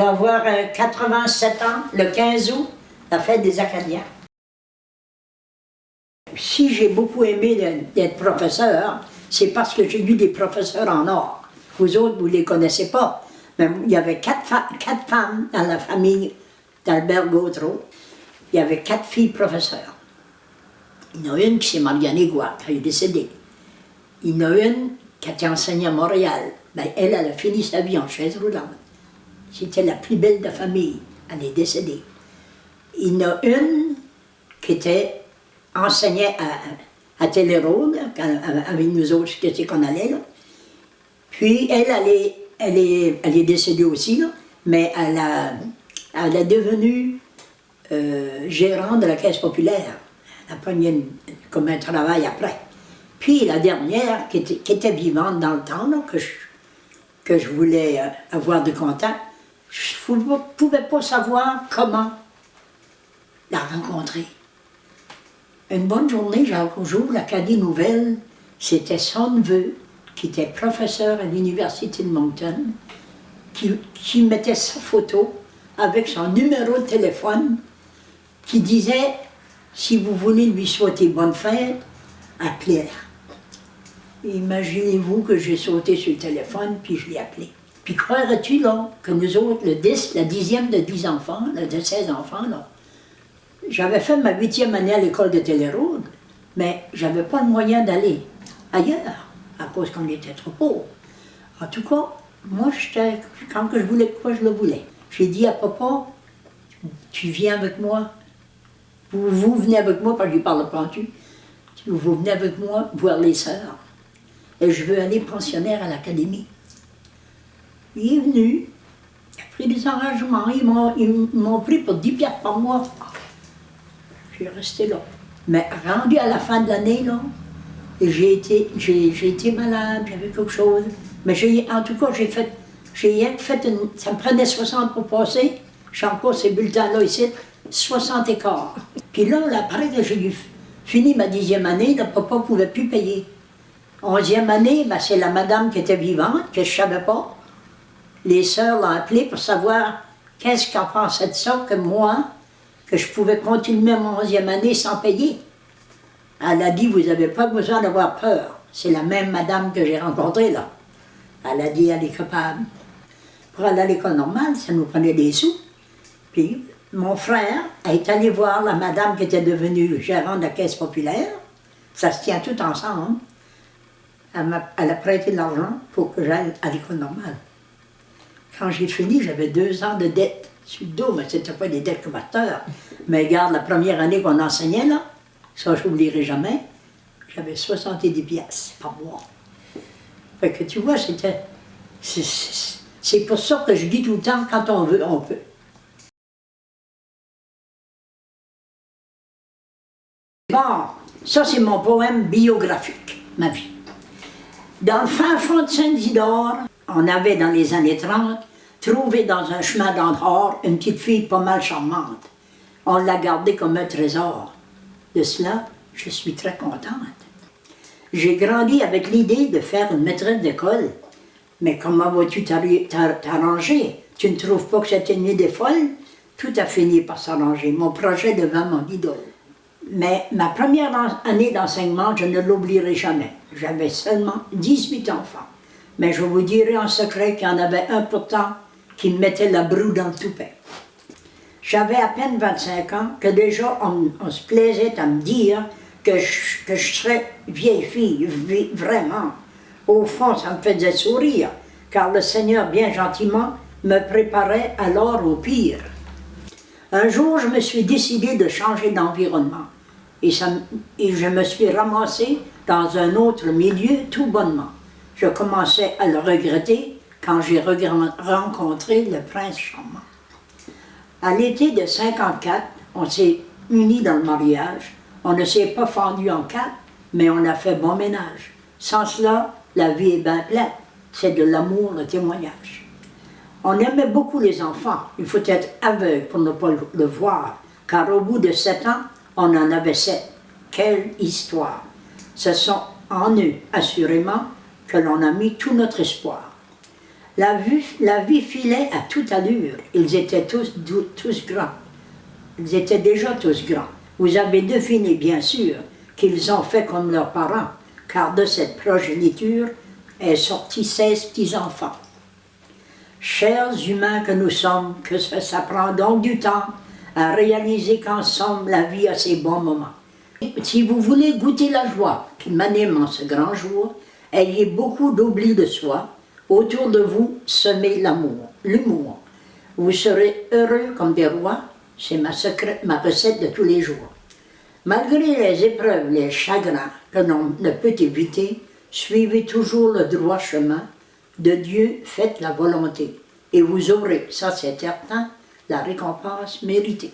vais avoir 87 ans, le 15 août, la fête des Acadiens. Si j'ai beaucoup aimé d'être professeur, c'est parce que j'ai eu des professeurs en or. Vous autres, vous ne les connaissez pas. Mais il y avait quatre femmes dans la famille d'Albert Gautreau. Il y avait 4 filles professeurs. Il y en a une qui s'est mariée à Négua, qui est décédée. Il y en a une qui a été enseignée à Montréal. Ben, elle a fini sa vie en chaise roulante. C'était la plus belle de la famille. Elle est décédée. Il y en a une qui enseignait à Télérôle, avec nous autres, qu'est-ce qu'on allait là. Puis elle est décédée aussi, là, mais elle est devenue gérante de la Caisse populaire. Elle a pris comme un travail après. Puis la dernière, qui était vivante dans le temps, là, que je voulais avoir de contact, je ne pouvais pas savoir comment la rencontrer. Une bonne journée, j'ouvre l'Acadie Nouvelle, c'était son neveu, qui était professeur à l'Université de Moncton, qui mettait sa photo avec son numéro de téléphone, qui disait, si vous voulez lui souhaiter bonne fête, appelez-la. Imaginez-vous que j'ai sauté sur le téléphone, puis je l'ai appelé. Puis croirais-tu, là, que nous autres, la 10e de 10 enfants, de 16 enfants, là, j'avais fait ma 8e année à l'école de Télérôle, mais j'avais pas le moyen d'aller ailleurs, à cause qu'on était trop pauvres. En tout cas, moi, quand je voulais quoi, je le voulais. J'ai dit à papa, tu viens avec moi, vous venez avec moi, parce que je ne parle pas tu, vous venez avec moi voir les sœurs. Et je veux aller pensionnaire à l'académie. Il est venu, il a pris des engagements, ils m'ont pris pour 10 piastres par mois. J'ai resté là. Mais rendu à la fin de l'année, là, j'ai été malade, j'avais quelque chose. Mais en tout cas, ça me prenait 60 pour passer. J'ai encore ces bulletins-là ici, 60 écarts. Puis là, après que j'ai fini ma 10e année, le papa ne pouvait plus payer. 11e année, ben, c'est la madame qui était vivante, que je ne savais pas. Les sœurs l'ont appelée pour savoir qu'est-ce qu'elle pensait de ça, que moi, que je pouvais continuer mon 11e année sans payer. Elle a dit, vous n'avez pas besoin d'avoir peur. C'est la même madame que j'ai rencontrée là. Elle a dit, elle est capable. Pour aller à l'école normale, ça nous prenait des sous. Puis, mon frère est allé voir la madame qui était devenue gérante de la Caisse populaire. Ça se tient tout ensemble. Elle a prêté de l'argent pour que j'aille à l'école normale. Quand j'ai fini, j'avais 2 ans de dette sur le dos, mais ce n'était pas des dettes comme acteur. Mais regarde, la première année qu'on enseignait, là, ça je n'oublierai jamais, j'avais 70 piastres par mois. Fait que tu vois, c'est pour ça que je dis tout le temps, quand on veut, on peut. Bon, ça c'est mon poème biographique, ma vie. Dans le fin fond de Saint-Isidore, on avait dans les années 30 trouvé dans un chemin d'Andorre une petite fille pas mal charmante. On l'a gardée comme un trésor. De cela, je suis très contente. J'ai grandi avec l'idée de faire une maîtresse d'école. Mais comment vas-tu t'arranger? Tu ne trouves pas que c'était une idée folle? Tout a fini par s'arranger. Mon projet devint mon idole. Mais ma première année d'enseignement, je ne l'oublierai jamais. J'avais seulement 18 enfants. Mais je vous dirai en secret qu'il y en avait un pourtant qui me mettait la broue dans le toupet. J'avais à peine 25 ans que déjà on se plaisait à me dire que je serais vieille fille, vraiment. Au fond, ça me faisait sourire, car le Seigneur, bien gentiment, me préparait alors au pire. Un jour, je me suis décidé de changer d'environnement et je me suis ramassée dans un autre milieu tout bonnement. Je commençais à le regretter quand j'ai rencontré le prince charmant. À l'été de 54, on s'est unis dans le mariage. On ne s'est pas fendu en 4, mais on a fait bon ménage. Sans cela, la vie est bien plate. C'est de l'amour, le témoignage. On aimait beaucoup les enfants. Il faut être aveugle pour ne pas le voir, car au bout de 7 ans, on en avait 7. Quelle histoire! Ce sont en eux, assurément, que l'on a mis tout notre espoir. La vie filait à toute allure. Ils étaient tous grands. Ils étaient déjà tous grands. Vous avez deviné, bien sûr, qu'ils ont fait comme leurs parents, car de cette progéniture est sorti 16 petits-enfants. Chers humains que nous sommes, que ça prend donc du temps à réaliser qu'ensemble la vie a ses bons moments. Si vous voulez goûter la joie qui m'anime en ce grand jour, ayez beaucoup d'oubli de soi. Autour de vous, semez l'amour, l'humour. Vous serez heureux comme des rois, c'est ma recette de tous les jours. Malgré les épreuves, les chagrins que l'on ne peut éviter, suivez toujours le droit chemin. De Dieu, faites la volonté. Et vous aurez, ça c'est certain, la récompense méritée.